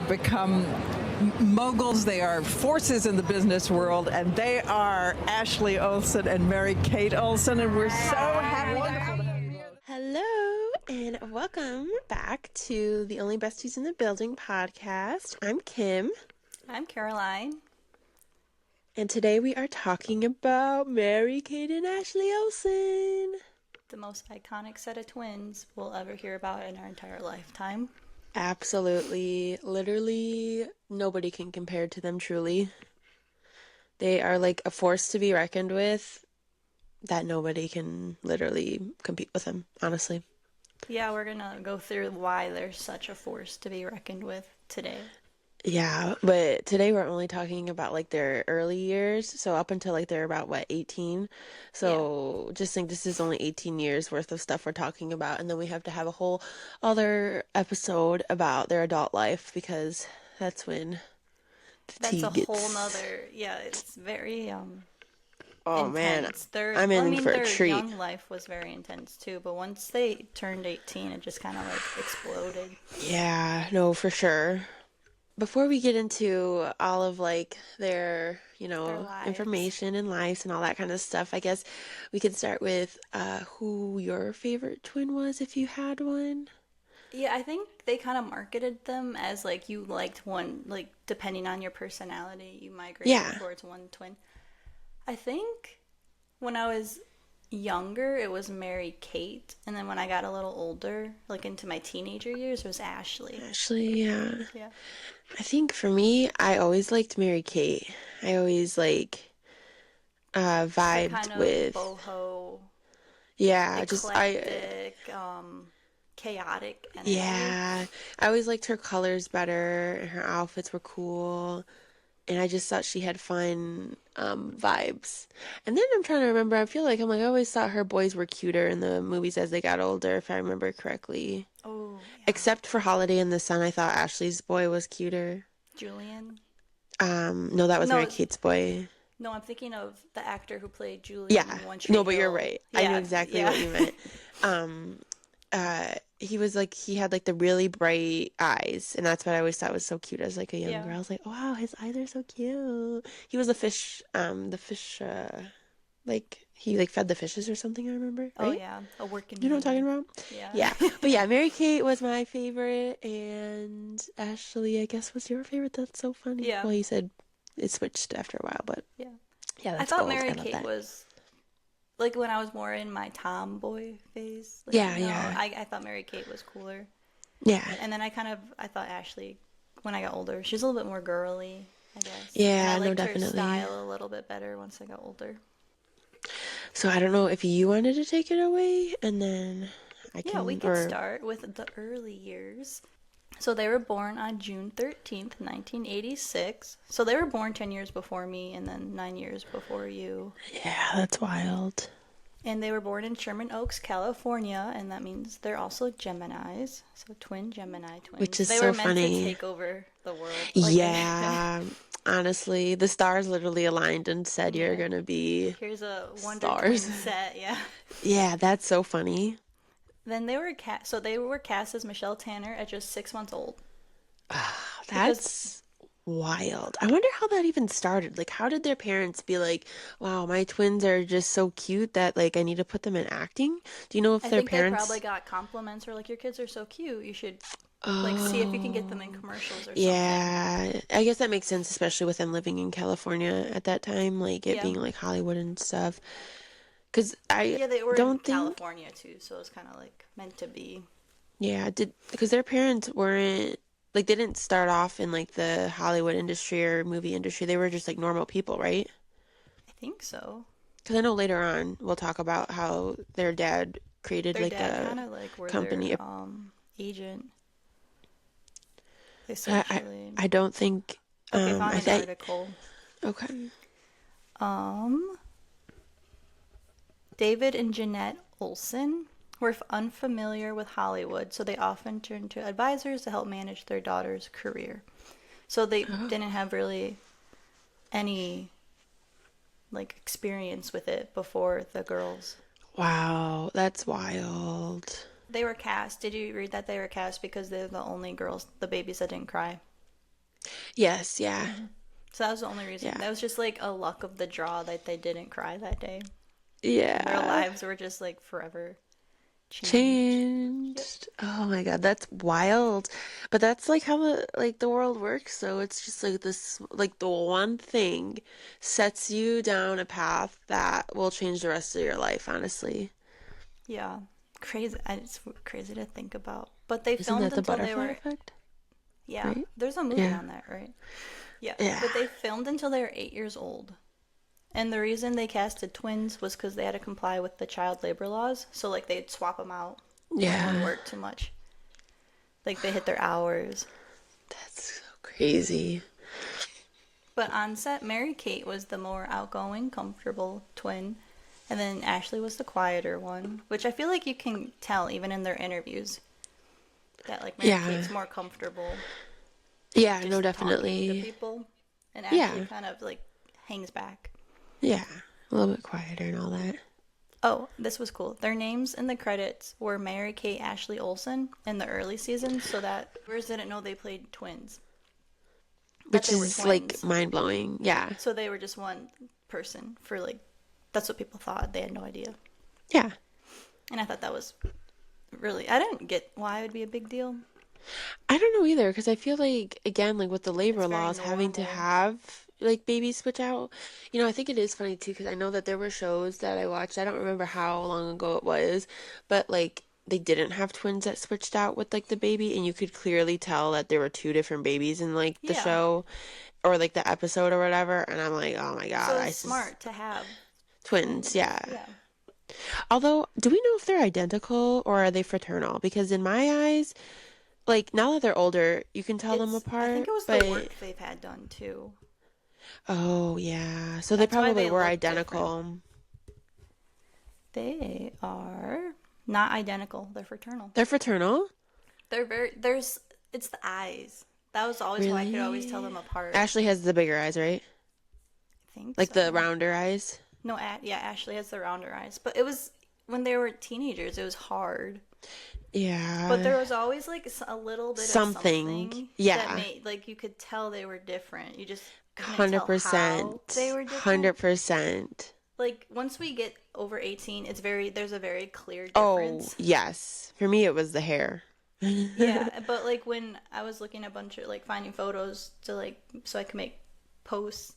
become moguls. They are forces in the business world, and they are Ashley Olsen and Mary-Kate Olsen, and we're so happy to have you both. Hello, and welcome back to the Only Besties in the Building podcast. I'm Kim. I'm Caroline. And today we are talking about Mary-Kate and Ashley Olsen. The most iconic set of twins we'll ever hear about in our entire lifetime. Absolutely. Literally, nobody can compare to them, truly. They are like a force to be reckoned with that nobody can literally compete with them, honestly. Yeah, we're going to go through why they're such a force to be reckoned with today. Yeah, but today we're only talking about like their early years, so up until like they're about 18. So just think this is only 18 years worth of stuff we're talking about, and then we have to have a whole other episode about their adult life because that's when That's a whole nother, it's very oh intense. man, I'm in for a treat. Their young life was very intense too, but once they turned 18, it just kind of like exploded. Yeah, no, for sure. Before we get into all of like their, information and lives and all that kind of stuff, I guess we could start with who your favorite twin was if you had one. Yeah, I think they kind of marketed them as like you liked one, like depending on your personality, you migrated towards one twin. I think when I was younger, it was Mary-Kate, and then when I got a little older, like into my teenager years, it was Ashley. Ashley, yeah. Yeah. I think for me, I always liked Mary-Kate. I always vibed kind of with boho, eclectic, chaotic energy. Yeah, I always liked her colors better, and her outfits were cool. And I just thought she had fun vibes. And then I'm trying to remember, I always thought her boys were cuter in the movies as they got older, if I remember correctly. Oh, yeah. Except for Holiday in the Sun, I thought Ashley's boy was cuter. Julian? No, that was Mary-Kate's boy. No, I'm thinking of the actor who played Julian in One Tree No, but Hill. you're right. Yeah, I knew exactly what you meant. He was he had the really bright eyes, and that's what I always thought was so cute as a young girl. I was like, wow, his eyes are so cute. He was he fed the fishes or something, I remember. Right? Oh yeah, a working. You know what I'm talking about? Yeah. But yeah, Mary-Kate was my favorite, and Ashley, I guess, was your favorite. That's so funny. Yeah. Well, you said it switched after a while, but yeah, that's I thought gold. Mary-Kate was when I was more in my tomboy phase. I thought Mary-Kate was cooler. Yeah. And then I thought Ashley, when I got older, she's a little bit more girly, I guess. Yeah, and I liked definitely. her style a little bit better once I got older. So I don't know if you wanted to take it away, and then I can. Yeah, we can start with the early years. So they were born on June 13th, 1986. So they were born 10 years before me and then 9 years before you. Yeah, that's wild. And they were born in Sherman Oaks, California, and that means they're also Geminis. So twin Gemini twins. Which is they so were meant funny. to take over the world. Yeah, honestly, the stars literally aligned and said you're going to be Here's a Wonder stars. Twin set, yeah. Yeah, that's so funny. Then they were cast as Michelle Tanner at just 6 months old. That's wild. I wonder how that even started. How did their parents be like, wow, my twins are just so cute that I need to put them in acting? Do you know if their parents... they probably got compliments or your kids are so cute, you should see if you can get them in commercials or something. Yeah, I guess that makes sense, especially with them living in California at that time, it being Hollywood and stuff. Because they were in California too, so it's kind of meant to be. Yeah, because their parents weren't they didn't start off in the Hollywood industry or movie industry. They were just normal people, right? I think so. Because I know later on we'll talk about how their dad created their dad a company, their, agent. I don't think. Okay, found an article. Okay. David and Jeanette Olsen were unfamiliar with Hollywood, so they often turned to advisors to help manage their daughter's career. So they didn't have really any experience with it before the girls. Wow, that's wild. They were cast. Did you read that they were cast because they're the only girls, the babies that didn't cry? Yes, yeah. So that was the only reason. Yeah. That was just like a luck of the draw that they didn't cry that day. And their Yeah. lives were just like forever changed. Yep. Changed. Oh my God, that's wild. But that's like how the world works. So it's just like this, like the one thing sets you down a path that will change the rest of your life, honestly. Yeah. Crazy. It's crazy to think about. But they Isn't filmed that the until they butterfly were, effect? yeah. Right? There's a movie Yeah. on that, right? Yeah. Yeah. But they filmed until they were 8 years old. And the reason they casted twins was because they had to comply with the child labor laws. So, like, they'd swap them out when one Yeah. worked too much. Like, they hit their hours. That's so crazy. But on set, Mary-Kate was the more outgoing, comfortable twin. And then Ashley was the quieter one, which I feel like you can tell even in their interviews that, like, Mary-Kate's Yeah. more comfortable Yeah, no, just talking to definitely. people. And Ashley Yeah. kind of, like, hangs back. Yeah. A little bit quieter and all that. Oh, this was cool. Their names in the credits were Mary-Kate Ashley Olsen in the early seasons, so that viewers didn't know they played twins. That Which they were is like twins. mind blowing. Yeah. So they were just one person for like, that's what people thought. They had no idea. Yeah. And I thought that was really, I didn't get why it would be a big deal. I don't know either, because I feel like, again, like with the labor It's very laws, having to normal. have like babies switch out, I think it is funny too, because I know that there were shows that I watched, I don't remember how long ago it was, but like they didn't have twins that switched out with like the baby, and you could clearly tell that there were two different babies in like the Yeah. show or like the episode or whatever, and I'm like, oh my God, So it's smart to have twins, yeah. Yeah. Although, do we know if they're identical or are they fraternal? Because in my eyes, like now that they're older, you can tell them I think apart, it was the but work they've had done too. oh yeah, so they That's why probably they were look identical. They are not identical. They're fraternal. They're fraternal? It's the eyes. That was always why I could always tell Really? them apart. Ashley has the bigger eyes, right? I think Like the so. rounder eyes? No, yeah, Ashley has the rounder eyes. But it was when they were teenagers, it was hard. But there Yeah. was always like a little bit of Something. something that Yeah. made like you could tell they were different. You just couldn't tell how 100%. they were different. 100%. Like once we get over 18, there's a very clear Oh, difference. yes. For me, it was the hair. Yeah, but like when I was looking at a bunch of like finding photos to like so I could make posts,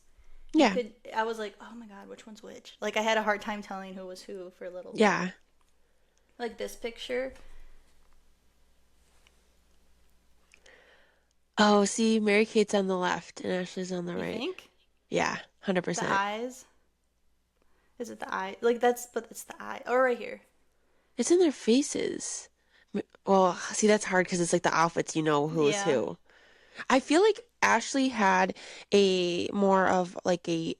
Yeah. I was like, oh my God, which one's which? Like I had a hard time telling who was who for a little bit. Yeah. Like this picture. Oh, see, Mary-Kate's on the left and Ashley's on the You right. think? Yeah, The 100%. eyes? Is it the eye? Like but it's the eye. Or right here. It's in their faces. Well, see, that's hard because it's like the outfits, you know who is Yeah. who. I feel like Ashley had a more of like a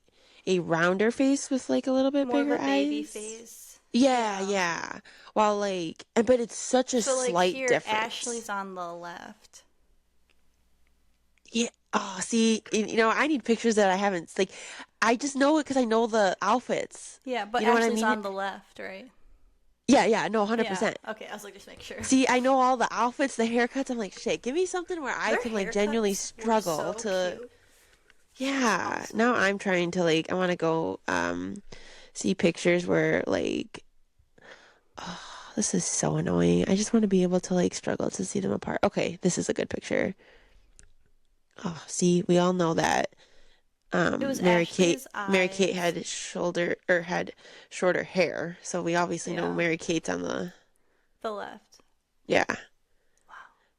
rounder face with like a little bit More of bigger a baby eyes. face. Yeah, Yeah. yeah. While like, but it's such a So like slight here, difference. Ashley's on the left. Yeah. Oh, see, I need pictures that I haven't like. I just know it because I know the outfits. Yeah, but You know what I Ashley's mean? on the left, right? Yeah, yeah. No, Yeah. 100%. Okay, I was like, just make sure. See, I know all the outfits, the haircuts. I'm like, shit, give me something where I Their can like genuinely haircuts were struggle so to. cute. Yeah. Awesome. Now I'm trying to like, I want to go see pictures where like, oh, this is so annoying. I just want to be able to like struggle to see them apart. Okay, this is a good picture. Oh, see, we all know that It was Mary-Kate Ashley's eyes. had shorter hair, so we obviously know Yeah. Mary-Kate's on the The left. yeah.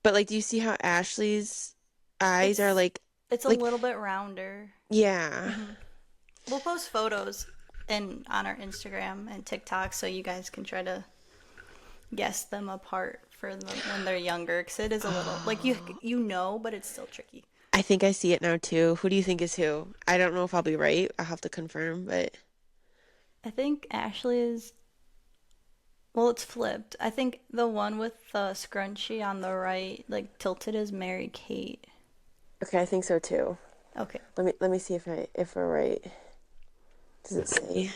But like, do you see how Ashley's eyes are It's a like little bit rounder. yeah. We'll post photos on our Instagram and TikTok so you guys can try to guess them apart for them when they're younger because it is a little like you know, but it's still tricky. I think I see it now too. Who do you think is who? I don't know if I'll be right. I'll have to confirm, but I think Ashley is. Well, it's flipped. I think the one with the scrunchie on the right, like tilted, is Mary-Kate. okay, I think so too. Okay. Let me see if we're right. Does it say?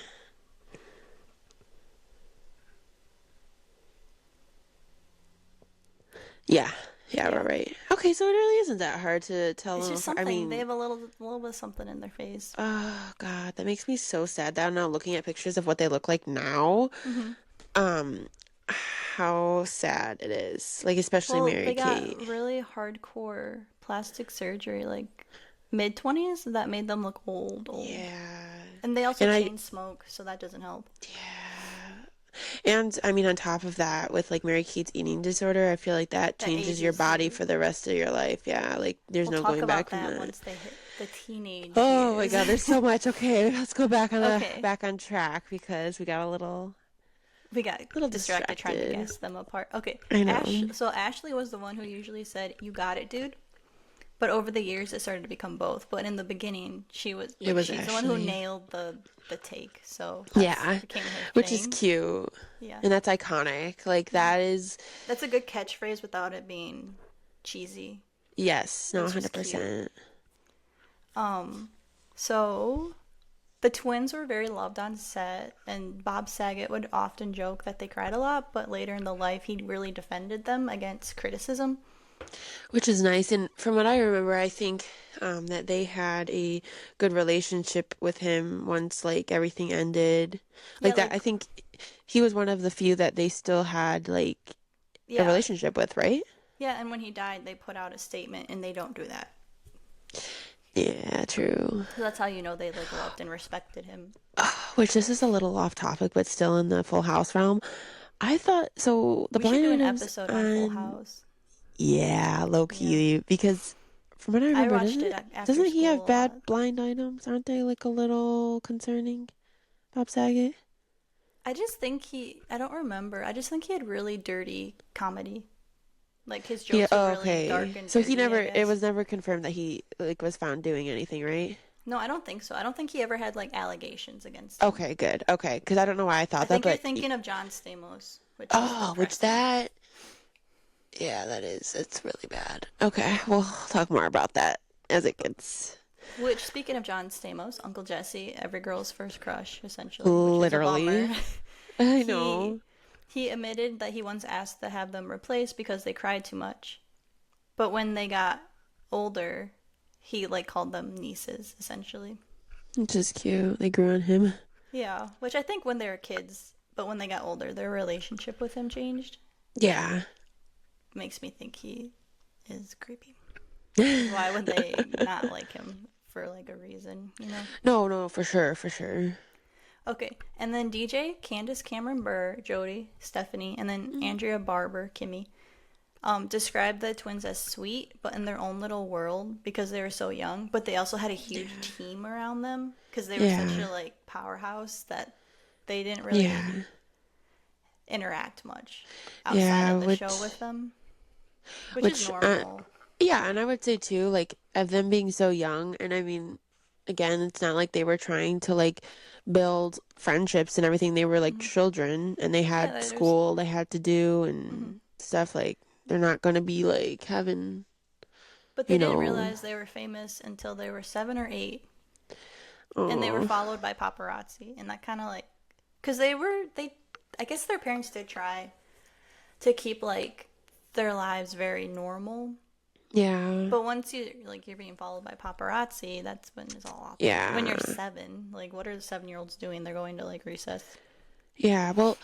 Yeah, Yeah, Yeah. right. Okay, so it really isn't that hard to tell It's them just apart. I something. They mean, have a little bit of something in their face. oh God, that makes me so sad that I'm now looking at pictures of what they look like now. Hmm. Um, how sad it is. Like, especially Well, they Mary-Kate. got really hardcore plastic surgery, like mid-20s, that made them look old. Yeah. And they also And chain smoke, so that doesn't help. yeah. And I mean, on top of that, with like Mary-Kate's eating disorder, I feel like that That changes your ages body you. for the rest of your life. Yeah, like there's We'll no talk going back about from that that. once they hit the teenage Oh my years. God, there's so much. Okay, let's go back on Okay. back on track because we got a We got little distracted trying to distracted. guess them apart. Okay. I know. So Ashley was the one who usually said, "You got it, dude." But over the years, it started to become both. But in the beginning, It was she's the one who Ashley. nailed the take. So that's Yeah, became her which is thing. cute. Yeah. And that's iconic. Like Yeah. that is That's a good catchphrase without it being cheesy. yes, no It's just cute. 100%. So the twins were very loved on set, and Bob Saget would often joke that they cried a lot, but later in the life, he really defended them against criticism. Which is nice. And from what I remember, I think that they had a good relationship with him once like everything ended. Yeah, Like that, I like, think he was one of the few that they still had like a yeah. relationship with, right? Yeah, and when he died, they put out a statement, and they don't do that. Yeah, true. So that's how you know they like loved and respected him. Which this is a little off topic, but still in the Full House realm. I thought so. The We should blind do an items episode on Full on House. yeah, low Yeah. key because from what I I remember, watched it after doesn't he school have a bad lot. blind items? Aren't they like a little concerning? Bob Saget. I don't remember. I just think he had really dirty comedy. Like his Yeah. jokes were Oh, really dark okay. and So he dirty, I never. It guess. was never confirmed that he like was found doing anything, right? No, I don't think so. I don't think he ever had like allegations against him. Okay, good. Okay, because I don't know why I I thought that, think you're but thinking of John Stamos, which is oh, which depressing. that. Yeah, that is. It's really bad. Okay, we'll talk more about that as it gets Which, speaking of John Stamos, Uncle Jesse, every girl's first crush, essentially, which is a literally. bummer. I he know. he admitted that he once asked to have them replaced because they cried too much. But when they got older, he like called them nieces, essentially. Which is cute. They grew on him. Yeah, which I think when they were kids, but when they got older, their relationship with him changed. Yeah. Makes me think he is creepy. Why would they not like him for like a reason, you know? No, no, for sure, for sure. Okay, and then DJ, Candace Cameron Burr, Jody, Stephanie, and then Andrea Barber, Kimmy, described the twins as sweet, but in their own little world because they were so young. But they also had a huge team around them because they were such a like powerhouse that they didn't really interact much outside of the show with them, which is normal. Yeah, and I would say too, like of them being so young, and I mean, again, it's not like they were trying to like build friendships and everything. They were like children, and they Yeah, had school they had to do and stuff. Like they're not gonna be like having, but they didn't realize they were famous until they were 7 or 8, and they were followed by paparazzi, and that kind of like, because I guess their parents did try to keep like their lives very normal. Yeah. But once you're being followed by paparazzi, that's when it's all off. Yeah. When you're 7, like what are the 7-year-olds doing? They're going to like recess. Yeah. Well,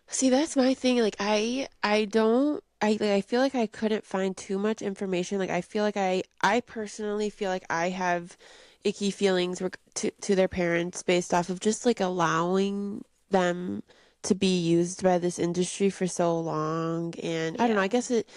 see, that's my thing. Like I don't. I feel like I couldn't find too much information. Like I feel like I personally feel like I have icky feelings to their parents based off of just like allowing them to be used by this industry for so long, and I don't know, I guess it's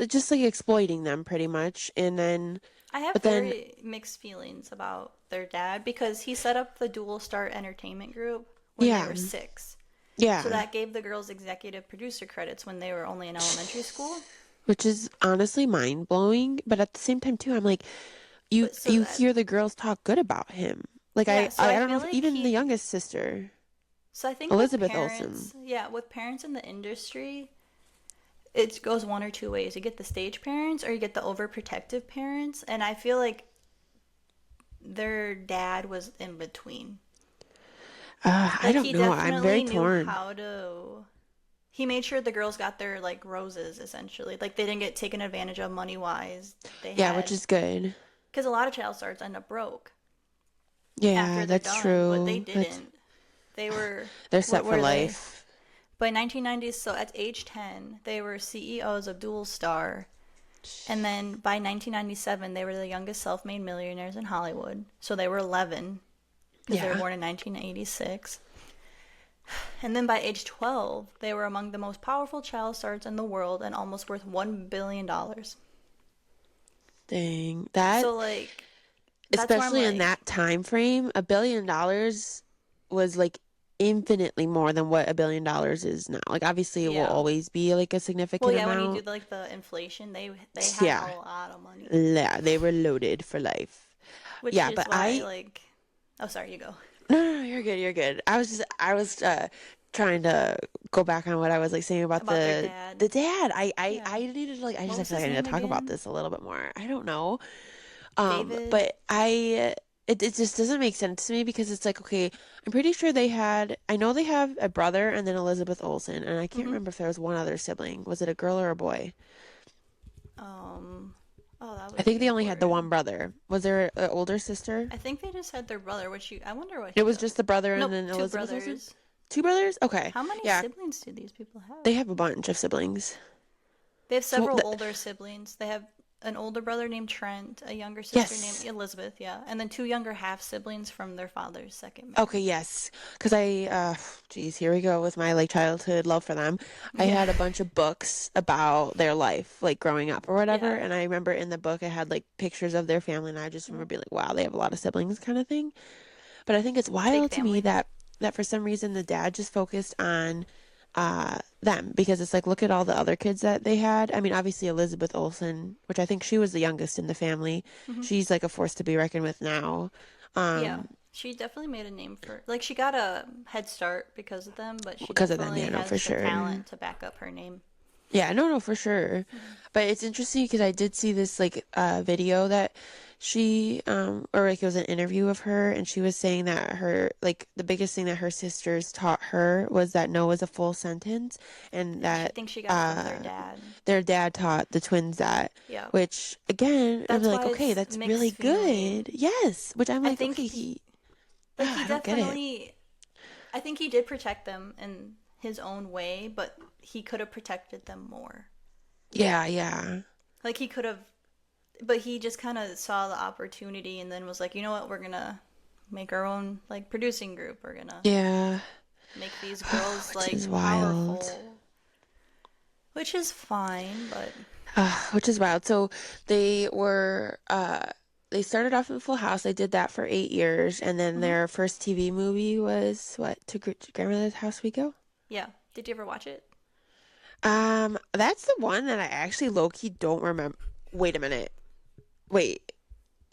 just like exploiting them pretty much. And then I have very mixed feelings about their dad because he set up the Dual Star Entertainment Group when they were 6. Yeah. So that gave the girls executive producer credits when they were only in elementary school. Which is honestly mind blowing, but at the same time too, I'm like, you hear the girls talk good about him. Like I don't know if even the youngest sister. So I think Elizabeth with parents, Olsen. yeah, with parents in the industry, it goes one or two ways. You get the stage parents or you get the overprotective parents, and I feel like their dad was in between. I don't know. I'm very torn. he made sure the girls got their like roses essentially. Like they didn't get taken advantage of money wise. They Yeah, which had is good. because a lot of child stars end up broke Yeah, after they're that's done, but they true. didn't. They were They're what set for were they? life. By 1990s, so at age 10, they were CEOs of Dual Star. And then by 1997, they were the youngest self-made millionaires in Hollywood. So they were 11 because they were Yeah. born in 1986. And then by age 12, they were among the most powerful child stars in the world and almost worth $1 billion. Dang. That, So, like, that's where I'm especially in like, that time frame, $1 billion was like infinitely more than what $1 billion is now. Like obviously it will yeah. always be like a Well, significant yeah, when you do amount. like the inflation, they had Yeah. a lot of money, Yeah, they were loaded for life. which Yeah, is but why like, oh, sorry, you go. no, you're good, you're good. I was trying to go back on what I was like saying about About their the dad. dad. Yeah. I needed to like I What just I was feel like his I need to name talk about again? this a little bit more. I don't know. David. But it just doesn't make sense to me because it's like, okay, I'm pretty sure I know they have a brother and then Elizabeth Olsen, and I can't Mm-hmm. remember if there was one other sibling. Was it a girl or a boy? Um, oh, that I would think be they only had the one important. brother. Was there an older sister? I think they just had their brother, which I wonder what It he was does. just the brother and Nope, then two Elizabeth Olsen? brothers. Two brothers? Okay. How many Yeah, siblings do these people have? they have a bunch of siblings. They have So, several older siblings. They have an older brother named Trent, a younger sister named yes. Elizabeth, yeah, and then two younger half siblings from their father's second Okay, marriage. yes. Because geez, here we go with my like childhood love for them. I Yeah. had a bunch of books about their life, like growing up or whatever. Yeah. And I remember in the book, I had like pictures of their family. And I just remember being like, wow, they have a lot of siblings kind of thing. But I think it's Big wild to me family. that for some reason the dad just focused on them because it's like look at all the other kids that they had. I mean, obviously Elizabeth Olsen, which I think she was the youngest in the family. Hmm. She's like a force to be reckoned with now. Yeah. Um, She definitely made a name for like she got a head start because of them, but she because of them, definitely yeah, no, for has the sure. talent to back up her name. Yeah, no, for sure. But it's interesting because I did see this like video that she or like it was an interview of her and she was saying that her like the biggest thing that her sisters taught her was that no is a full sentence and Yeah, she that thinks she got it from their uh dad. their dad taught the twins that, Yeah. which again, I'm That's like, why okay, it's that's really mixed good. feeling. Yes, which I'm I like, think okay, he like he I don't get it. definitely I think he did protect them in his own way, but he could have protected them more. Yeah, yeah. Like he could have but he just kind of saw the opportunity and then was like, "You know what? We're going to make our own like producing group. We're going to Yeah. make these girls Which is like wild. powerful." Which is fine, but Which is wild. So they were they started off in Full House. They did that for 8 years, and then mhm. their first TV movie was what? To Grandmother's House We Go. Yeah. Did you ever watch it? That's the one that I actually low key don't remember. Wait a minute. Wait,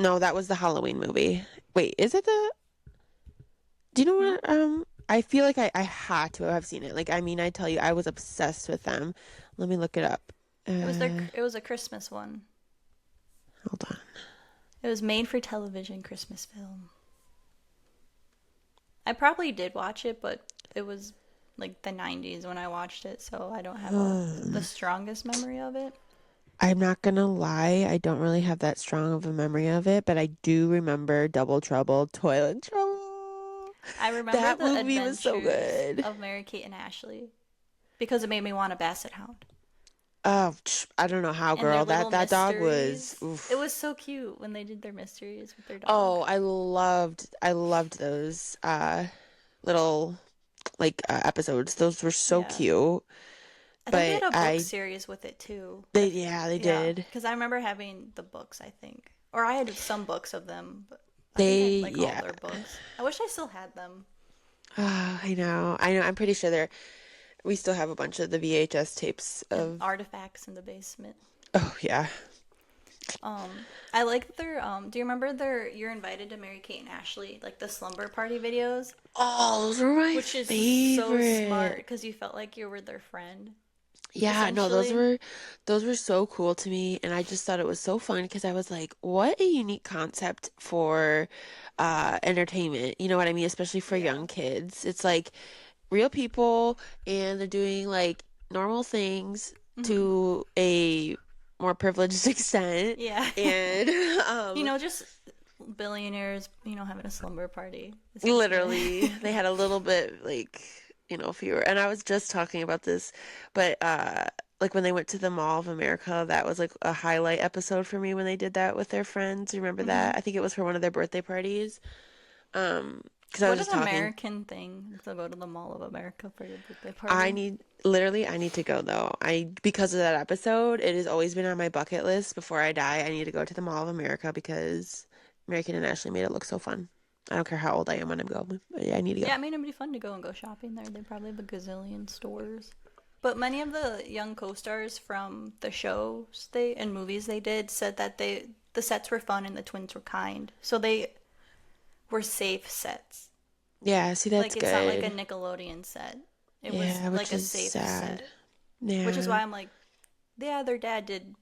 no, that was the Halloween movie. Wait, is it the? Do you know Hmm? what? I feel like I had to have seen it. Like, I mean, I tell you, I was obsessed with them. Let me look it up. It was a Christmas one. Hold on. It was made for television Christmas film. I probably did watch it, but it was like the 90s when I watched it, so I don't have the strongest memory of it. I'm not gonna lie, I don't really have that strong of a memory of it, but I do remember Double Trouble, Toilet Trouble. I remember That the movie was so adventures good. of Mary-Kate and Ashley because it made me want a basset hound. Oh, I don't know how, And their girl. little That dog was mysteries. It oof. was so cute when they did their mysteries with their dog. Oh, I loved those little like episodes. Those were so Yeah. cute. I think they had But a book series with it too. they Yeah, did. because I remember having the books, I think. Or I had some books of them, but I think I had They like all yeah. their books. I wish I still had them. Ah, I know. I know. I'm pretty sure we still have a bunch of the VHS tapes And of artifacts in the basement. oh yeah. Um, I like their do you remember their You're Invited to Mary-Kate and Ashley, like the slumber party videos? Oh, those were my Which is so smart favorite. because you felt like you were their friend, Yeah, no, essentially. those were so cool to me, and I just thought it was so fun because I was like, what a unique concept for entertainment. You know what I mean? Especially for Yeah. young kids. It's like real people and they're doing like normal things Mm-hmm. to a more privileged extent. Yeah. And just billionaires, having a slumber party. literally, they had a little bit like, fewer. And I was just talking about this, but like when they went to the Mall of America, that was like a highlight episode for me when they did that with their friends. Remember that? I think it was for one of their birthday parties. Because I was What just an talking. American thing to go to the Mall of America for your birthday party. I need to go though. Because of that episode, it has always been on my bucket list. Before I die, I need to go to the Mall of America because Mary-Kate and Ashley made it look so fun. I don't care how old I am when I'm going. I need to go. Yeah, I mean, it'd be fun to go shopping there. They probably have a gazillion stores. But many of the young co-stars from the shows and movies they did said that the sets were fun and the twins were kind. So they were safe sets. Yeah, see, that's like good. It's not like a Nickelodeon set. It was like a safe set. Yeah. Which is why I'm like, yeah, their dad did,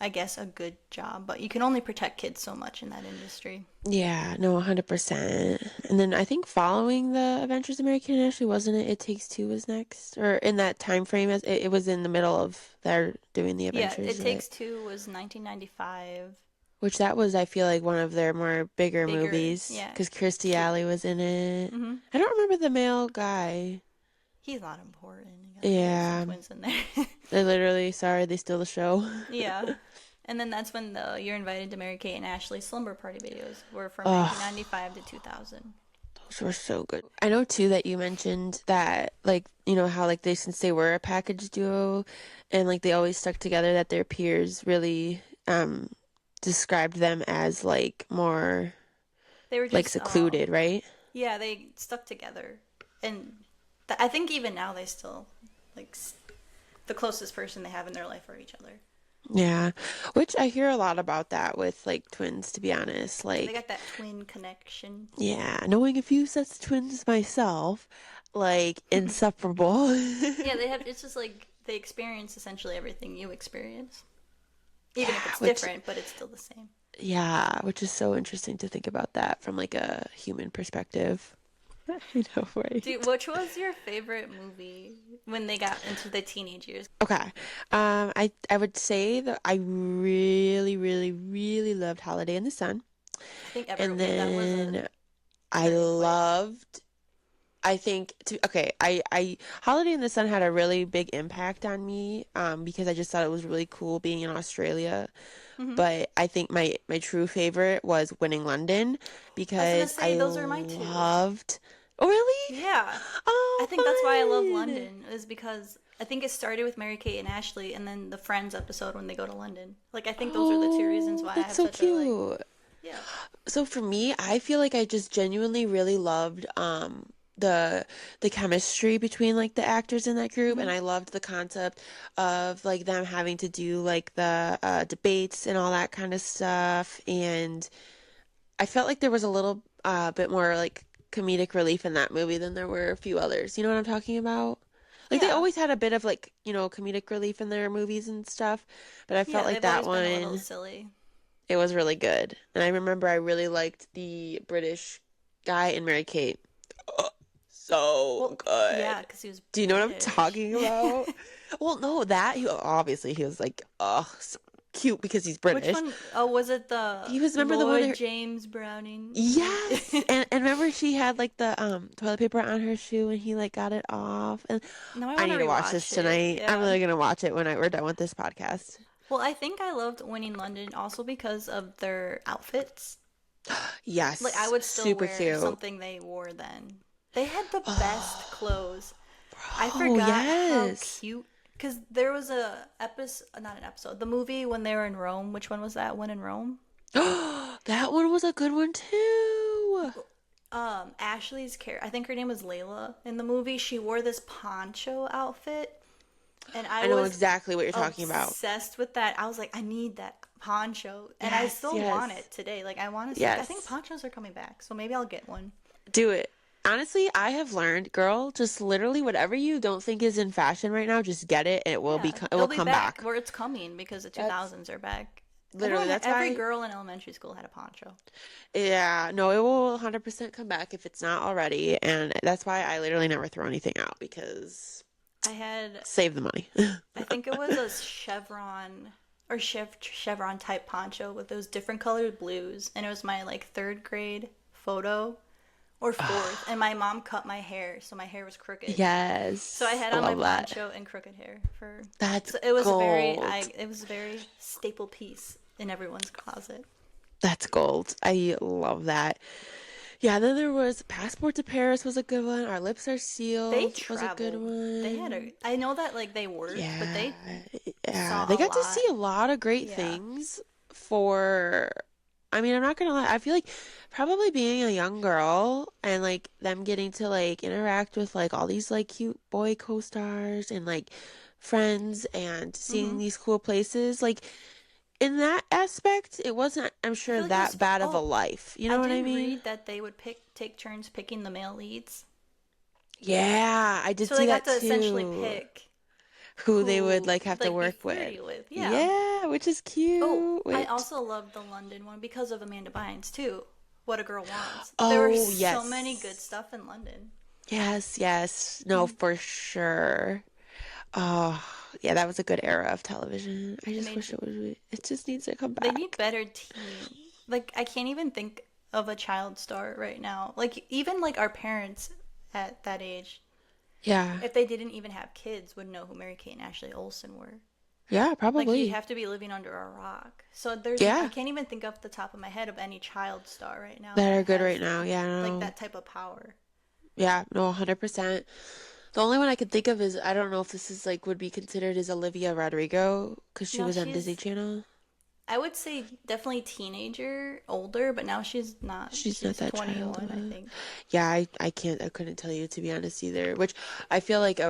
I guess, a good job. But you can only protect kids so much in that industry. Yeah, no, 100%. And then I think following the Adventures of Mary-Kate and Ashley, wasn't it? It Takes Two was next, or in that time frame, as it was in the middle of their doing the Adventures. Yeah, It Takes Two was 1995. Which that was, I feel like, one of their more bigger movies. Yeah. Because Kirstie Alley was in it. Mm-hmm. I don't remember the male guy. He's not important. Yeah. Some twins in there. They literally, sorry, they steal the show. Yeah. And then that's when the You're Invited to Mary-Kate and Ashley slumber party videos were from 1995 to 2000. Those were so good. I know too that you mentioned that, like, how like since they were a package duo and like they always stuck together, that their peers really described them as like more they were just like secluded, right? Yeah, they stuck together. And I think even now they still like the closest person they have in their life are each other. Yeah, which I hear a lot about that with like twins, to be honest. Like they got that twin connection. Yeah, knowing a few sets of twins myself, like inseparable. Yeah, they have. It's just like they experience essentially everything you experience, even if it's different, but it's still the same. Yeah, which is so interesting to think about that from like a human perspective. I know, right? Dude, which was your favorite movie when they got into the teenage years? Okay. I would say that I really, really, really loved Holiday in the Sun. I think and then I loved. I think I Holiday in the Sun had a really big impact on me because I just thought it was really cool being in Australia. Mm-hmm. But I think my true favorite was Winning London because those are my two. Loved. Oh, really? Yeah. Oh, I think that's why I love London, is because I think it started with Mary-Kate and Ashley and then the Friends episode when they go to London. Like, I think those are the two reasons why I have so such cute. a, like... Yeah. So for me, I feel like I just genuinely really loved the chemistry between like the actors in that group, mm-hmm. and I loved the concept of like them having to do like the debates and all that kind of stuff, and I felt like there was a little bit more like comedic relief in that movie than there were a few others. You know what I'm talking about? Like they always had a bit of like, comedic relief in their movies and stuff, but I felt like that one been a little silly. It was really good. And I remember I really liked the British guy in Mary-Kate. Oh, so good. Yeah, because he was Do you know what I'm talking about? Well, no, obviously he was like, so cute because he's British. Which one? Oh, was it he was, remember Lord the one James Browning? Yes. and remember she had like the toilet paper on her shoe and he like got it off. And no, I need to watch this tonight. Yeah. I'm really gonna watch it when we're done with this podcast. Well, I think I loved Winning London also because of their outfits. Yes. Like I would still wear something they wore then. They had the best clothes. I forgot how cute. Because there was not an episode, the movie when they were in Rome. Which one was that? When in Rome? That one was a good one too. Ashley's character, I think her name was Layla in the movie. She wore this poncho outfit, and I know was exactly what you're talking about. Obsessed with that. I was like, I need that poncho, and I still want it today. Like I want to. I think ponchos are coming back, so maybe I'll get one. Do it. Honestly, I have learned, girl, just literally whatever you don't think is in fashion right now, just get it. It will it will come back. Where it's coming because the 2000s are back. Literally, every girl in elementary school had a poncho. Yeah, no, it will 100% come back if it's not already, and that's why I literally never throw anything out because I had, Save the money. I think it was a chevron type poncho with those different colored blues, and it was my like third grade photo or fourth, and my mom cut my hair, so my hair was crooked. Yes. So I had I on my love that. poncho and crooked hair for. That's So it was gold. it was a very staple piece in everyone's closet. That's gold. I love that. Yeah, then there was Passport to Paris was a good one. Our Lips Are They Sealed was a good traveled. one. They had a. I know that like they worked, but they Yeah, saw they a got to lot. see a lot of great Yeah. things for, I mean, I'm not gonna lie, I feel like probably being a young girl and like them getting to like interact with like all these like cute boy co-stars and like friends and seeing Mm-hmm. these cool places, like in that aspect, it wasn't, I'm I sure, feel like it was that fun. bad of a Oh, life. You I know what I did mean? read that they would take turns picking the male leads, Yeah, I did so see they got that to essentially too. pick Who they would who like have to like be work with. flirty with. Yeah. Yeah, which is Oh, cute. I Which, also loved the London one because of Amanda Bynes too. What a Girl Wants. There were oh, so many good yes. stuff in London. Yes, yes. No, for sure. Oh, yeah, that was a good era of television. I It just made wish it just needs to come they need back. better teen. Like I can't even think of a child star right now. Like even like our parents at that age, Yeah. if they didn't even have kids, would know who Mary-Kate and Ashley Olsen were. Yeah, Like you'd probably. have to be living under a rock. So I Yeah, can't even think off the top of my head of any child star right now that that are good right has now. Yeah, like no. that type of power. Yeah, no, 100%. The only one I could think of is, I don't know if this is like would be considered as Olivia Rodrigo because she No, was on Disney she's Channel. I would say definitely teenager, older, but now she's not. She's not She's that child. 21, I think. Yeah, I couldn't tell you to be honest either. Which I feel like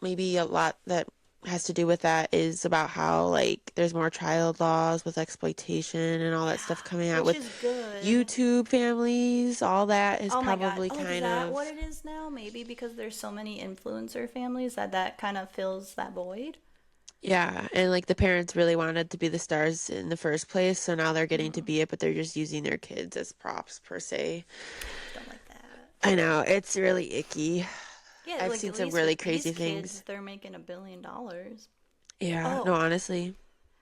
maybe a lot that has to do with that is about how like there's more child laws with exploitation and all that stuff Yeah, coming out which with is good. YouTube families. All that is Oh my God. probably Oh, is kind that what of, it is now? Maybe because there's so many influencer families that kind of fills that void. yeah, and like the parents really wanted to be the stars in the first place, so now they're getting to Mm, be it, but they're just using their kids as props per se. don't like that. I know, it's really icky. Yeah, I've like seen at some least really with these crazy kids, things. they're making $1 billion. Yeah, no, Oh, honestly.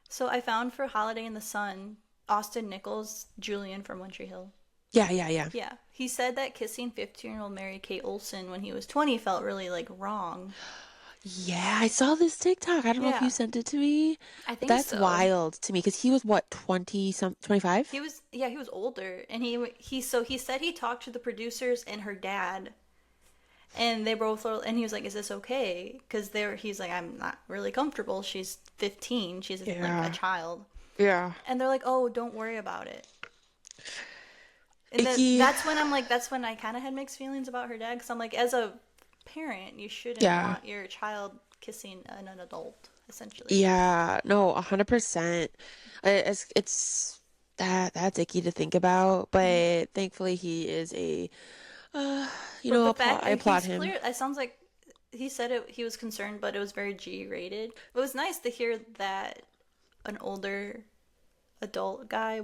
so I found for Holiday in the Sun, Austin Nichols, Julian from One Tree Hill. Yeah, yeah, yeah. Yeah, he said that kissing 15-year-old Mary-Kate Olsen when he was 20 felt really like wrong. Yeah, I saw this TikTok. I don't know if you Yeah, sent it to me, I but think that's so. wild to me because he was what, 20 some 25? He was older, and he said he talked to the producers and her dad, and they both were, and he was like, "Is this okay?" Because he's like, "I'm not really comfortable. She's 15. She's like a Yeah. child," Yeah. and they're like, "Oh, don't worry about it." And then Icky. that's when I kind of had mixed feelings about her dad, because I'm like, as a parent, you shouldn't Yeah. want your child kissing an adult, essentially. Yeah. No, 100%. It's that's icky to think about, Mhm. but thankfully he is uh, But the applaud fact I applaud he's him. clear, it sounds like he said he was concerned, but it was very G rated. It was nice to hear that an older adult guy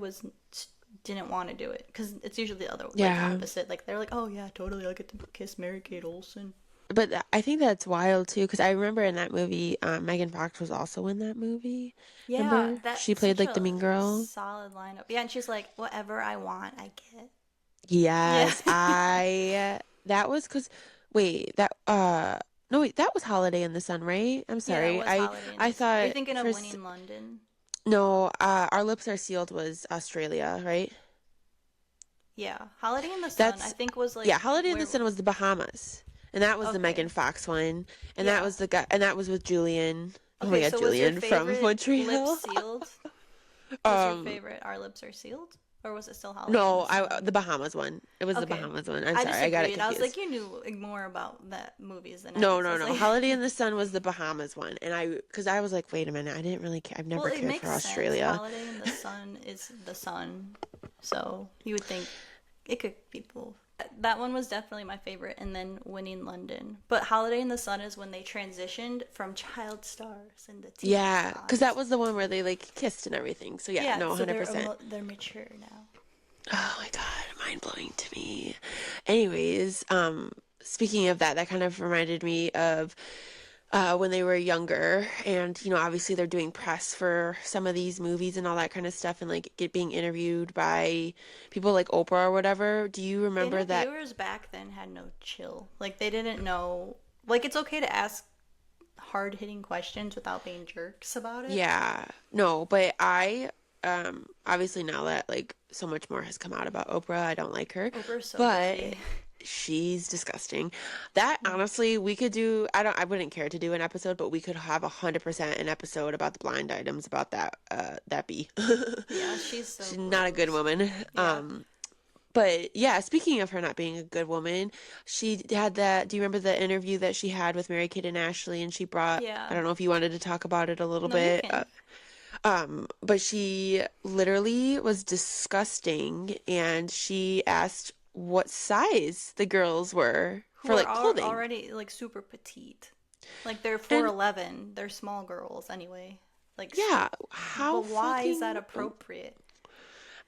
didn't want to do it, because it's usually the other like Yeah. opposite. Like they're like, oh yeah, totally, I get to kiss Mary-Kate Olsen. But I think that's wild too, because I remember in that movie, Megan Fox was also in that movie. Yeah, Remember? She that's played such like the a mean girl. solid lineup. Yeah, and she's like, whatever I want, I get. Yeah. Yes, that was because wait, no wait, that was Holiday in the Sun, right? I'm Yeah, that sorry. was Holiday in I the Sun. Are you thought thinking of first Winning London? no, Our Lips Are Sealed was Australia, right? Yeah, Holiday in the Sun, I That's think was yeah, like Holiday in the where. Sun was the Bahamas. And that was the Okay. Megan Fox one. And that Yeah. was the guy and that was with Julian. Oh my Okay, God, so was your Julian from favorite Montreal. Lips Sealed? Was your Um favorite Our Lips Are Sealed? Or was it still Holiday in no, the Sun? the Bahamas one. It was the Okay. Bahamas one. I'm I sorry, just I got it agreed. I was confused. like, you knew more about that movies than I No, did. So I no, was no. like, Holiday in the Sun was the Bahamas one. And because I was like, wait a minute, I didn't really care. I've well, never it cared for makes sense. Australia. Holiday in the Sun is the sun. So you would think it could be both. That one was definitely my favorite, and then Winning London. But Holiday in the Sun is when they transitioned from child stars into teen Yeah, because that stars. was the one where they like kissed and everything. So yeah, Yeah, no, so 100%. they're mature now. Oh my God, mind blowing to me. Anyways, speaking of that, that kind of reminded me of when they were younger. And, obviously they're doing press for some of these movies and all that kind of stuff and like being interviewed by people like Oprah or whatever. Do you remember that? Interviewers back then had no chill. Like they didn't know. Like it's okay to ask hard-hitting questions without being jerks about it. Yeah. No, but obviously now that like so much more has come out about Oprah, I don't like her. Oprah's so But dirty. she's disgusting. That honestly, we could do, I wouldn't care to do an episode, but we could have 100% an episode about the blind items about that bee. Yeah, she's so She's not a good woman. Yeah. But yeah, speaking of her not being a good woman, she had that. Do you remember the interview that she had with Mary-Kate and Ashley? And she brought, Yeah. I don't know if you wanted to talk about it a little No, you bit. can. But she literally was disgusting, and she asked what size the girls were Who for are like clothing. already like super petite. Like they're And 4'11". They're small girls anyway. Like yeah, how but why is that fucking appropriate?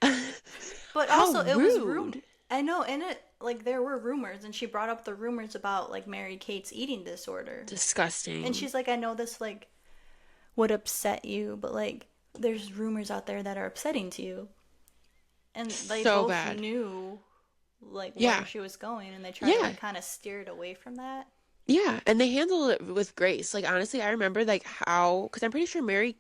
But how also it was rude. I know, and it like there were rumors, and she brought up the rumors about like Mary-Kate's eating disorder. Disgusting. And she's like, I know this like would upset you, but like there's rumors out there that are upsetting to you. And they So both bad. knew like Yeah. where she was going, and they tried to Yeah. like kind of steer it away from that. Yeah, and they handled it with grace. Like honestly, I remember like how, because I'm pretty sure Mary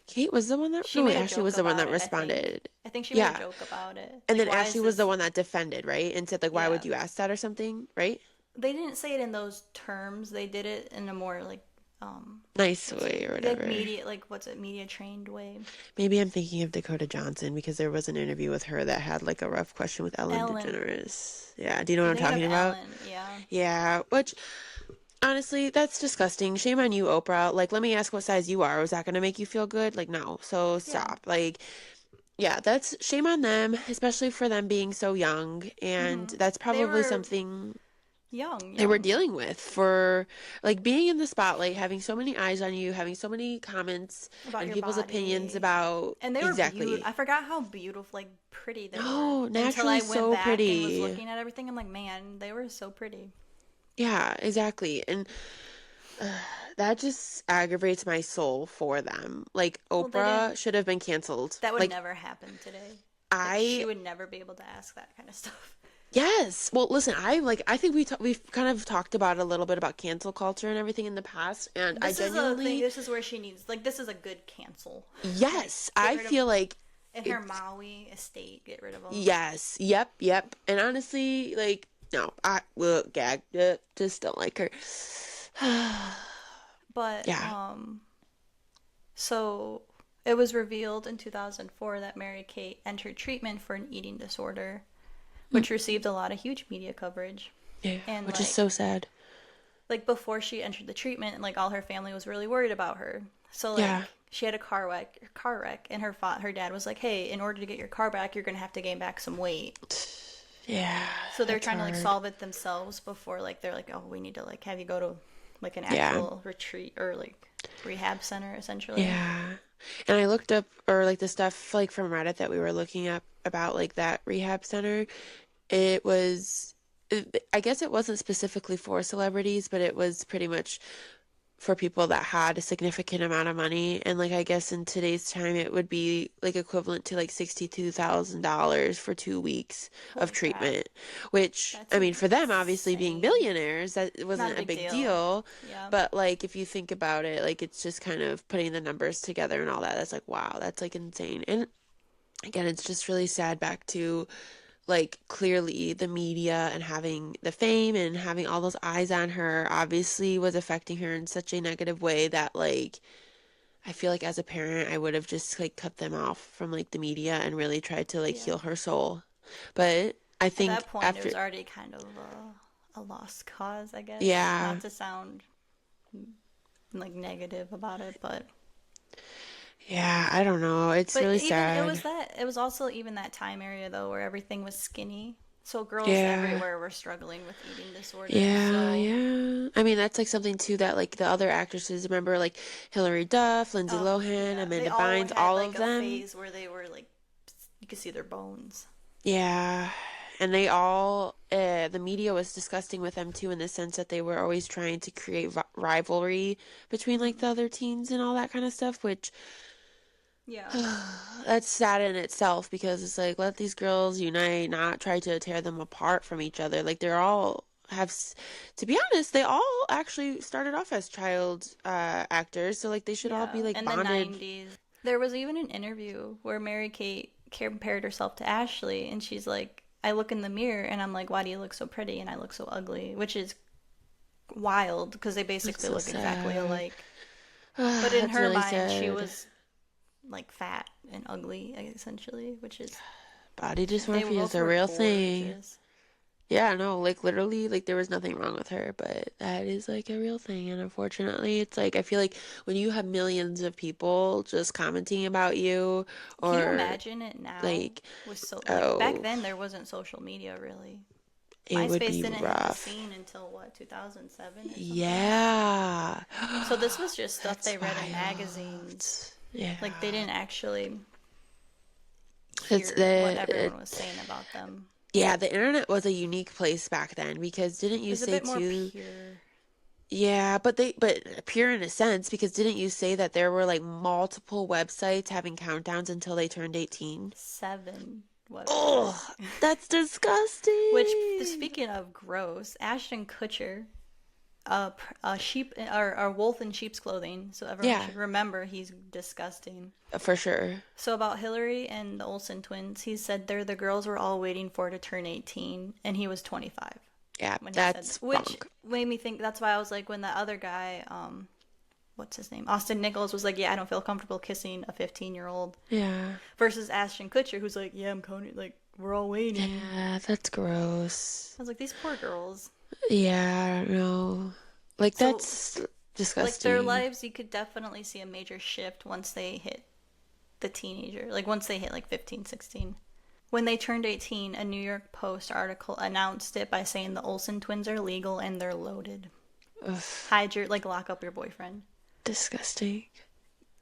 Kate was the one that, She no, made a Ashley joke was the one about that it, I think. responded. I think she made a Yeah, joke about it. and Like, then why Ashley is was the this? one that defended, right? And said like, why would Yeah. you ask that or something, right? They didn't say it in those terms. They did it in a more like Nice way or whatever. media trained way. Maybe I'm thinking of Dakota Johnson because there was an interview with her that had like a rough question with Ellen Ellen. DeGeneres. Yeah, do you know what I'm I'm thinking talking of about? Ellen, yeah. Yeah, which honestly, that's disgusting. Shame on you, Oprah. Like, let me ask what size you are. Was that gonna make you feel good? Like, no. So Yeah. stop. Like, yeah, that's shame on them, especially for them being so young. And that's They probably were something young, they were young dealing with for like being in the spotlight, having so many eyes on you, having so many comments about and your people's opinions body. about And they were exactly. beautiful. I forgot how beautiful, like pretty they No, were. Until naturally I went so back and was pretty. looking at everything. I'm like, man, they were so pretty. Yeah, exactly. And that just aggravates my soul for them. Like Well, they Oprah didn't. should have been canceled. That would Like never happen today. Like she I would never be able to ask that kind of stuff. yes. Well, listen, I think we've kind of talked about a little bit about cancel culture and everything in the past, and I This is a thing. genuinely This is where she needs. Like, this is a good cancel. yes, Get I rid of feel like in her Maui estate. Get rid of them. yes, yep. And honestly, like no, I will gag. Just don't like her. But Yeah. so it was revealed in 2004 that Mary-Kate entered treatment for an eating disorder, which received a lot of huge media coverage. Yeah, And which is so sad. like before she entered the treatment, like all her family was really worried about her. So like Yeah. she had a car wreck, and her dad was like, "Hey, in order to get your car back, you're gonna have to gain back some weight." Yeah. So they're that's trying to like hard. solve it themselves before like they're like, "Oh, we need to like have you go to like an Yeah. actual retreat or like rehab center essentially." Yeah. And I looked up or like the stuff like from Reddit that we were looking up about like that rehab center. It was I guess it wasn't specifically for celebrities, but it was pretty much for people that had a significant amount of money. And like I guess in today's time it would be like equivalent to like $62,000 for 2 weeks of Holy crap. treatment. Which That's I mean for them obviously being insane. billionaires, that it wasn't Not a a big big deal. deal. Yeah. But like if you think about it, like it's just kind of putting the numbers together and all that. That's like wow, that's like insane. And again, it's just really sad back to like clearly the media and having the fame and having all those eyes on her obviously was affecting her in such a negative way that like I feel like as a parent I would have just like cut them off from like the media and really tried to like Yeah. heal her soul. But I At think that point, after it was already kind of a lost cause, I guess. yeah. Not to sound like negative about it, but Yeah, I don't know. It's really even sad. it was also even that time area though where everything was skinny. So girls Yeah. everywhere were struggling with eating disorders. Yeah, So yeah. I mean, that's like something too that like the other actresses, remember like Hillary Duff, Lindsay Lohan, yeah, they Amanda all Bynes, had all like of a them. phase where they were like you could see their bones. Yeah. And they all the media was disgusting with them too, in the sense that they were always trying to create rivalry between like the other teens and all that kind of stuff, which Yeah. that's sad in itself, because it's like, let these girls unite, not try to tear them apart from each other. Like, they're all to be honest, they all actually started off as child actors, so like they should all be like in bonded. the 90s. There was even an interview where Mary-Kate compared herself to Ashley, and she's like, I look in the mirror and I'm like, why do you look so pretty and I look so ugly? Which is wild, because they basically so look sad. exactly alike. But in her really mind, sad. she was like fat and ugly, essentially, which is body dysmorphia is a real thing. gorgeous. Yeah, no, like literally, like there was nothing wrong with her, but that is like a real thing. And unfortunately, it's like, I feel like when you have millions of people just commenting about you, or can you imagine it now? like, back then there wasn't social media really. it would MySpace be didn't hit the rough. scene until what, 2007 or something? Yeah. So this was just stuff That's they read in wild. magazines. Yeah. Like they didn't actually It's hear what everyone was saying about them. Yeah, the internet was a unique place back then, because didn't you It was a say bit more too? pure. Yeah, but pure in a sense, because didn't you say that there were like multiple websites having countdowns until they turned 18? 7 websites. Oh, that's disgusting. Which, speaking of gross, Ashton Kutcher, a sheep or wolf in sheep's clothing. So everyone should remember he's disgusting. For sure. So about Hillary and the Olsen twins, he said they're the girls we're all waiting for to turn 18, and he was 25. Yeah, When that's which made me think. That's why I was like, when the other guy, what's his name, Austin Nichols, was like, yeah, I don't feel comfortable kissing a 15-year-old. Yeah. Versus Ashton Kutcher, who's like, yeah, I'm Coney, like we're all waiting. Yeah, that's gross. I was like, these poor girls. Yeah, no. Like, So, that's disgusting. Like their lives, you could definitely see a major shift once they hit the teenager. Like once they hit like 15, 16. When they turned 18, a New York Post article announced it by saying the Olsen twins are legal and they're loaded. Ugh. Hide your, like, lock up your boyfriend. Disgusting.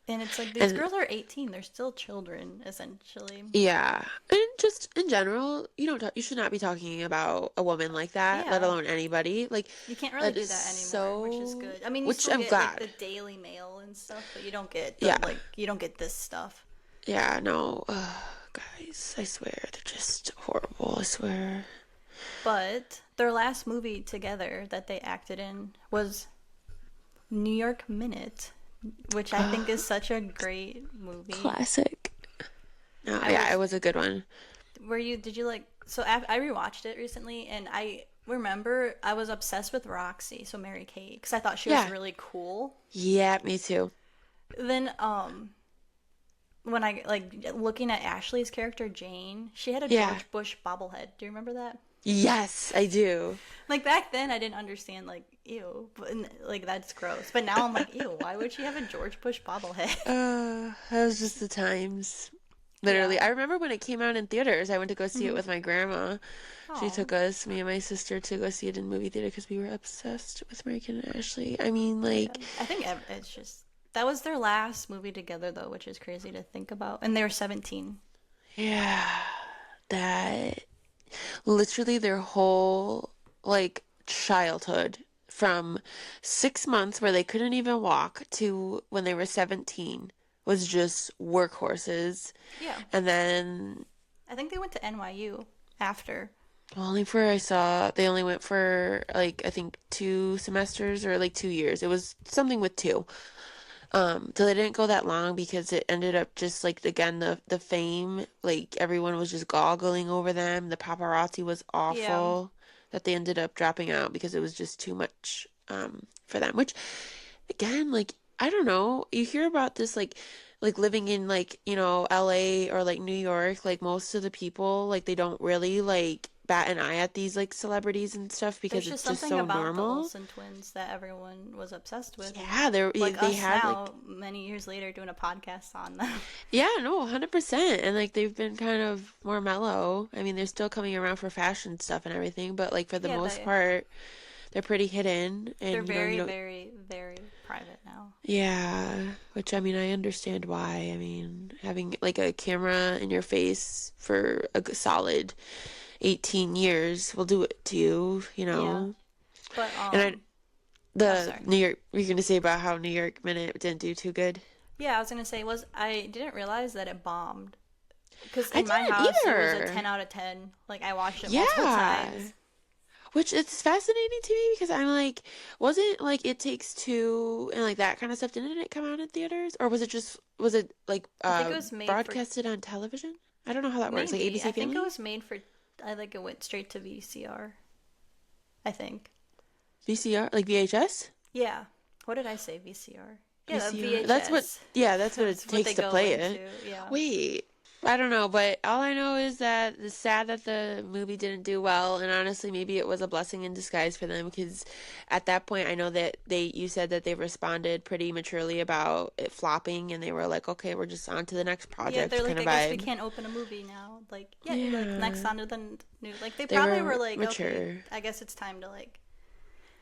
And it's like, these girls are 18. They're still children, essentially. Yeah. And just in general, you should not be talking about a woman like that, let alone anybody. Like, you can't really do that anymore, which is good. I mean, you still get like the Daily Mail and stuff, but you don't get like you don't get this stuff. Yeah, no. Guys, I swear, they're just horrible, I swear. But their last movie together that they acted in was New York Minute, which I think is such a great movie. Classic. No, it was a good one. Did you like, so I rewatched it recently, and I remember I was obsessed with Roxy, so Mary-Kate, because I thought she was really cool. Yeah, me too. Then, when I, like, looking at Ashley's character, Jane, she had a George Bush bobblehead. Do you remember that? Yes, I do. Like, back then, I didn't understand, like, ew, but, like, that's gross. But now I'm like, ew, why would she have a George Bush bobblehead? That was just the times. Literally. Yeah. I remember when it came out in theaters, I went to go see it with my grandma. Aww. She took us, me and my sister, to go see it in the movie theater because we were obsessed with Mary-Kate and Ashley. I mean, like... Yeah. I think it's just... That was their last movie together, though, which is crazy to think about. And they were 17. Yeah. That... Literally their whole, like, childhood, from 6 months where they couldn't even walk to when they were 17, was just workhorses. Yeah. And then... I think they went to NYU after. They only went for, like, I think 2 semesters or, like, 2 years. It was something with 2. So they didn't go that long because it ended up just, like, again, the fame, like, everyone was just goggling over them. The paparazzi was awful that they ended up dropping out because it was just too much for them. Which, again, like, I don't know. You hear about this, like living in, like, you know, LA or, like, New York, like, most of the people, like, they don't really, like, bat an eye at these, like, celebrities and stuff because it's just so normal. There's just something about the Olsen twins that everyone was obsessed with. Yeah, they had now, like, many years later, doing a podcast on them. Yeah, no, 100%. And, like, they've been kind of more mellow. I mean, they're still coming around for fashion stuff and everything, but, like, for the most part, they're pretty hidden. And they're very, very, very private now. Yeah, which, I mean, I understand why. I mean, having, like, a camera in your face for a solid 18 years will do it to you, you Yeah. know. But And sorry. New York, you're gonna say about how New York Minute didn't do too good. Yeah, I was gonna say I didn't realize that it bombed because I in my didn't house it was a either. 10 out of 10. Like I watched it multiple Yeah. times. Which it's fascinating to me because I'm like, wasn't like It Takes Two and like that kind of stuff, didn't it come out in theaters? Or was it like I think it was made for broadcasted on television? I don't know how that works. Like maybe. ABC I think it Family? was made for. I think it went straight to VCR. I think. VCR? Like VHS? Yeah. What did I say? VCR. Yeah, VCR. VHS. That's what it That's what takes they to go play into. it. Yeah. Wait, I don't know, but all I know is that it's sad that the movie didn't do well, and honestly, maybe it was a blessing in disguise for them because at that point, I know that you said that they responded pretty maturely about it flopping, and they were like, okay, we're just on to the next Yeah, project they're like, kind I of guess we vibe. can't open a movie now. Like, yeah, like next Yeah, on to the new. Like, they they probably were were like, mature. okay, I guess it's time to like.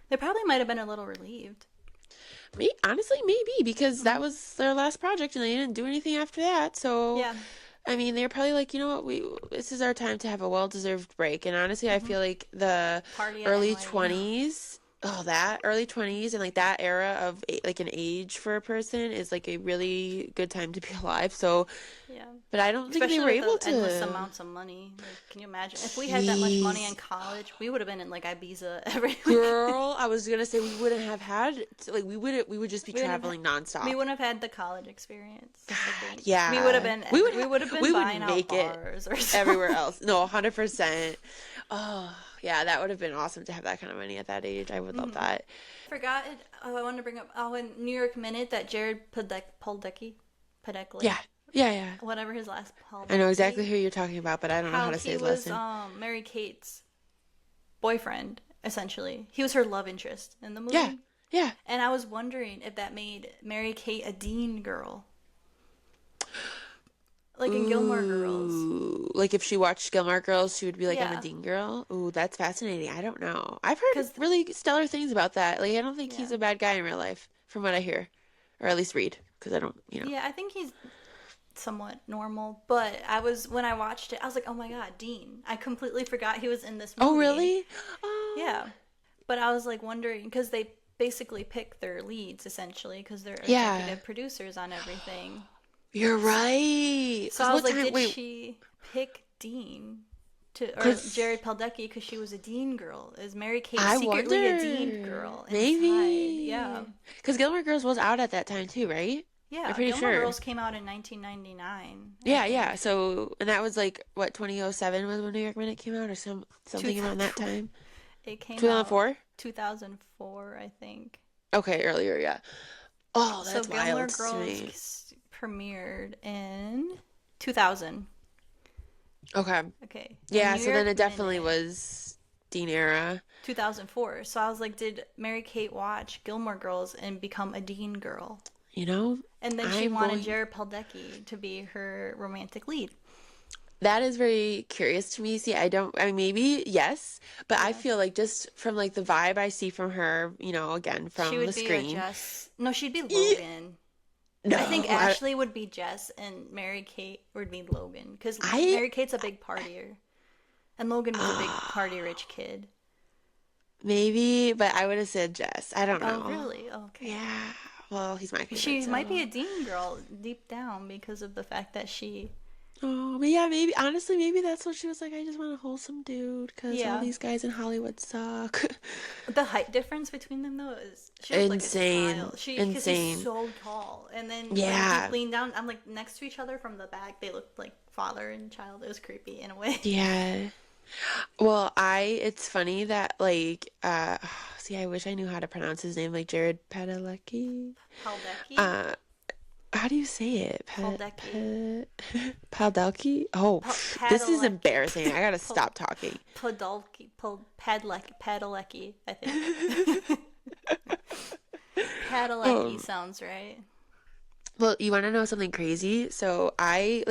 They probably might have been a little relieved. Honestly, maybe because that was their last project, and they didn't do anything after that, so. Yeah. I mean, they're probably like, you know what, this is our time to have a well-deserved break. And honestly, I feel like the Party at early NYU. 20s, that early 20s and like that era of like an age for a person is like a really good time to be alive. So, Yeah. but I don't think they Especially were with able the endless to. amounts of money. Like, can you imagine? If we had that much money in Jeez. college, we would have been in like Ibiza every week. Girl, I was gonna say we wouldn't have had like we would just be We wouldn't have traveling we nonstop. wouldn't have had the college experience. I God, think. We would have yeah. been We would buying out make it bars or something. everywhere else. No, 100%. Oh, yeah, that would have been awesome to have that kind of money at that age. I would love that. Forgot it. Oh, I wanted to bring up in New York Minute that Jared Padalecki, Yeah, yeah. whatever his last I know exactly Padalecki, who you're talking about, but I don't know how how to say he his was last name. Mary-Kate's boyfriend essentially. He was her love interest in the movie. Yeah, yeah. And I was wondering if that made Mary-Kate a Dean girl. Like in Gilmore Girls. Ooh, like if she watched Gilmore Girls, she would be like, I'm a Yeah. Dean girl. Ooh, that's fascinating. I don't know. I've heard 'Cause- really stellar things about that. Like, I don't think he's Yeah. a bad guy in real life, from what I hear, or at least read, because I don't, you know. Yeah, I think he's somewhat normal. But when I watched it, I was like, oh my God, Dean. I completely forgot he was in this movie. Oh, really? Oh. Yeah. But I was like wondering, because they basically pick their leads essentially, because they're Yeah. executive producers on everything. You're right. So 'Cause I was what like, time- did she pick Dean or 'Cause- Jared Padalecki because she was a Dean girl? Is Mary Kate I secretly a wonder. Dean girl inside? Maybe. Yeah. Because Gilmore Girls was out at that time too, right? Yeah, I'm pretty Gilmore sure. Girls came out in 1999. Yeah, yeah. So, and that was like what 2007 was when New York Minute came out, or something around that time. It came 2004. out 2004, I think. Okay, earlier, yeah. Oh, So that's Gilmore wild to Girls me. premiered in 2000. Okay, Okay. yeah. New So then York it definitely Minute, was Dean era. 2004. So I was like, did Mary Kate watch Gilmore Girls and become a Dean girl? You know, And then she I'm wanted going- Jared Padalecki to be her romantic lead. That is very curious to me. See, I mean, maybe yes, but I feel like just from like the vibe I see from her, you know, again from She would the be screen. a Jess. No, she'd be Logan. No, I think Ashley would be Jess and Mary Kate would be Logan. Because Mary Kate's a big partier. And Logan was a big party rich kid. maybe, but I would have said Jess. I don't know. Oh, really? Okay. Yeah. Well, he's my favorite. She so. might be a Dean girl deep down because of the fact that she. Oh, but yeah, maybe. Honestly, maybe that's what she was like. I just want a wholesome dude because Yeah. all these guys in Hollywood suck. The height difference between them though is she looks Insane. like a child. Because Insane. he's so tall, and then Yeah. when you lean down, I'm like next to each other from the back. They looked like father and child. It was creepy in a way. Yeah. Well, it's funny that like see, I wish I knew how to pronounce his name, like Jared Padalecki. Padalecki. How do you say it? Padalecki. Padalecki? Oh, this is Padalecki. embarrassing. I gotta stop talking. Padalecki, I think. Padalecki sounds right. Well, you want to know something crazy? So I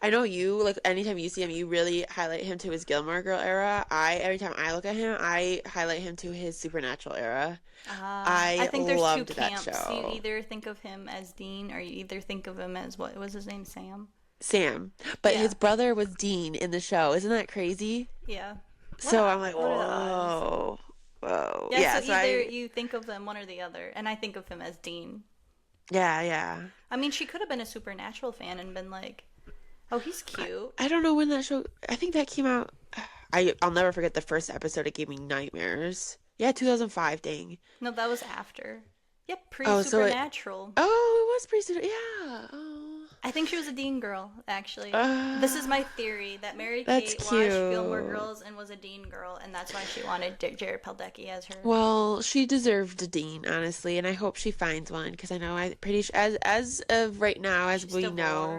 know you, like, anytime you see him, you really highlight him to his Gilmore Girl era. Every time I look at him, I highlight him to his Supernatural era. I think there's two loved that camps. show. You either think of him as Dean or you either think of him as, what was his name, Sam? Sam, but Yeah. his brother was Dean in the show. Isn't that crazy? Yeah. So Wow, I'm like, what are the odds? whoa, whoa. Yeah, so Yeah, so either you think of them one or the other, and I think of him as Dean. yeah. I mean, she could have been a Supernatural fan and been like, "Oh, he's cute." I don't know when that show, I think that came out. I'll never forget the first episode. It gave me nightmares. Yeah, 2005, dang. No, that was after. Yep, Oh, so it, pre-Supernatural. oh, it was pretty, yeah. Oh. I think she was a Dean girl, actually. This is Uh, my theory that Mary that's Kate watched Gilmore cute. Girls and was a Dean girl, and that's why she wanted Jared Padalecki as her. Well, she deserved a Dean, honestly, and I hope she finds one because I know I pretty sure as of right now, as She's we know,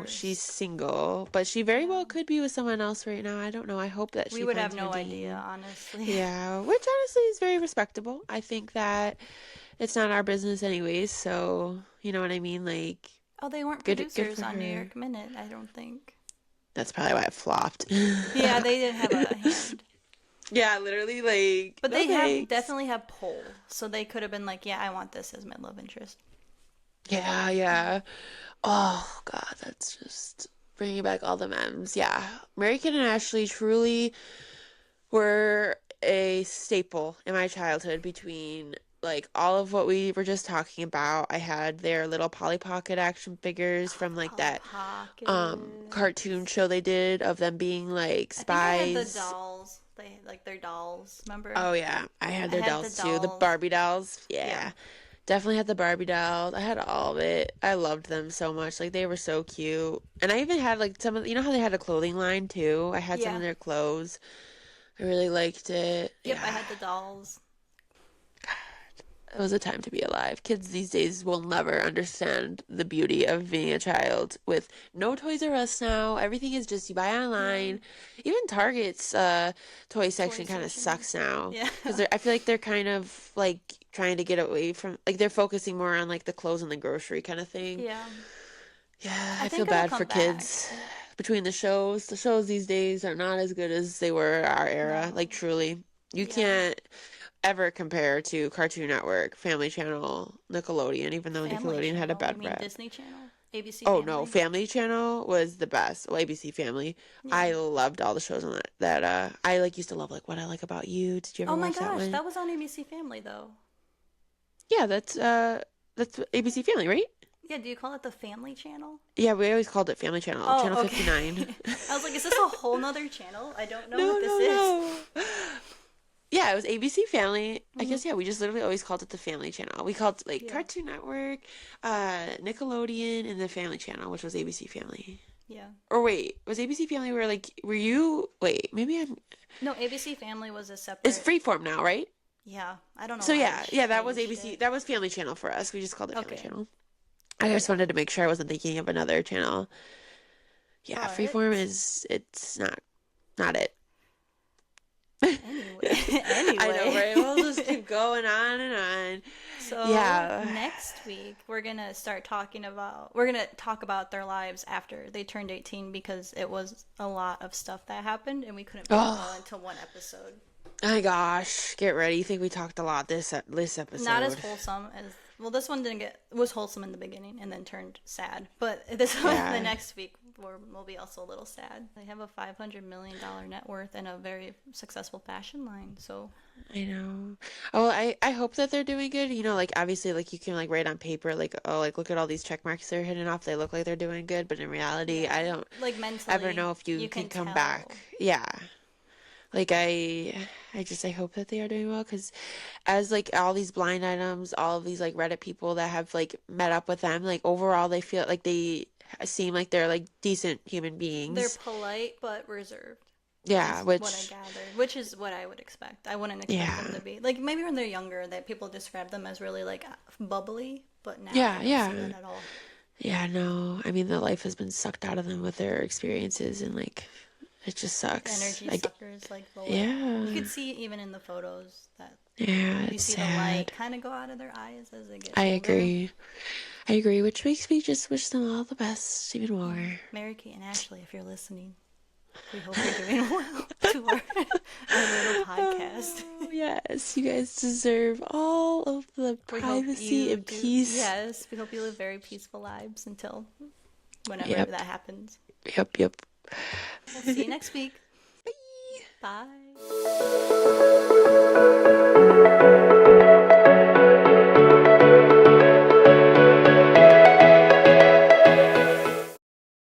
divorced. she's single, but she very well could be with someone else right now. I don't know. I hope that We she would finds have her no Dean. idea, honestly. Yeah, which honestly is very respectable. I think that it's not our business anyways, so you know what I mean? Like, Oh, they weren't good producers for on New her. York Minute, I don't think. That's probably why it flopped. Yeah, they didn't have a hand. Yeah, literally, like, But no they thanks. definitely have pull, so they could have been like, "Yeah, I want this as my love interest." Yeah. Oh God, that's just bringing back all the memes. Yeah, Mary-Kate and Ashley truly were a staple in my childhood between like all of what we were just talking about. I had their little Polly Pocket action figures from like Polly that Pocket. cartoon show they did of them being like I think I had the spies. dolls. They like their dolls. Remember? Oh yeah, I had I their had dolls the too. The dolls. Barbie dolls. Yeah. Yeah. Definitely had the Barbie dolls. I had all of it. I loved them so much. Like they were so cute. And I even had like some of, you know how they had a clothing line too? I had some of Yeah. their clothes. I really liked it. Yep, I Yeah. had the dolls. It was a time to be alive. Kids these days will never understand the beauty of being a child with no Toys R Us now. Everything is just you buy online. Even Target's toy section kind of section. sucks now. Yeah. Because I feel like they're kind of like trying to get away from like they're focusing more on like the clothes and the grocery kind of thing. Yeah. Yeah, I I feel think it'll bad come for back. kids. Between the shows these days are not as good as they were our era. No. Like truly. You Yeah. can't ever compare to Cartoon Network, Family Channel, Nickelodeon, even though Family Nickelodeon had a Channel. bad You mean rep. Disney Channel? ABC Oh Family? no, Family Channel was the best. Well, ABC Family. Yeah. I loved all the shows on that I like used to love like What I Like About You. Did you ever Oh my watch that gosh, one? that was on ABC Family though. Yeah, that's ABC Family, right? Yeah, do you call it the Family Channel? Yeah, we always called it Family Channel. Oh, Channel okay. 59. I was like, is this a whole nother channel? I don't know No, what this no, is. no. Yeah, it was ABC Family. I Mm-hmm. guess yeah, we just literally always called it the Family Channel. We called like Yeah. Cartoon Network, Nickelodeon, and the Family Channel, which was ABC Family. Yeah. Or wait, was ABC Family where like were you wait, maybe I'm No, ABC Family was a it's separate. Freeform now, right? Yeah, I don't know. So why yeah, they yeah, that was changed ABC. it. That was Family Channel for us. We just called it Family Okay. Channel. I just wanted to make sure I wasn't thinking of another channel. Yeah, But Freeform it's not it. anyway, I know, right? We'll just keep going on and on. So Yeah. next week we're gonna talk about their lives after they turned 18 because it was a lot of stuff that happened and we couldn't put it all into one episode. Oh my gosh, get ready. You think we talked a lot this episode? Not as wholesome as well. This one was wholesome in the beginning and then turned sad. But this one, Yeah. the next week, will be also a little sad. They have a $500 million net worth and a very successful fashion line. So I know. Oh, well, I hope that they're doing good. You know, like obviously, like you can like write on paper, like oh, like look at all these check marks they're hitting off. They look like they're doing good, but in reality, I don't like mentally, ever know if you can come tell. back. Yeah. Like I hope that they are doing well because as like all these blind items, all of these like Reddit people that have like met up with them, like overall they feel like they seem like they're like decent human beings. They're polite but reserved. Yeah, Is which what I gathered, which is what I would expect. I wouldn't expect them to be like maybe when they're younger that people describe them as really like bubbly, but now Yeah, I don't yeah. see that at all. yeah, no. I mean, the life has been sucked out of them with their experiences and like it just sucks. Energy Like, suckers like the light. yeah. You could see even in the photos that Yeah, you it's see sad. the light kind of go out of their eyes as they get I older. agree. I agree, which makes me just wish them all the best even more. Mary-Kate and Ashley, if you're listening, we hope you're doing well to our little podcast. Oh, yes, you guys deserve all of the We hope privacy you and do- peace. Yes, we hope you live very peaceful lives until whenever Yep. that happens. Yep. We'll see you next week. Bye.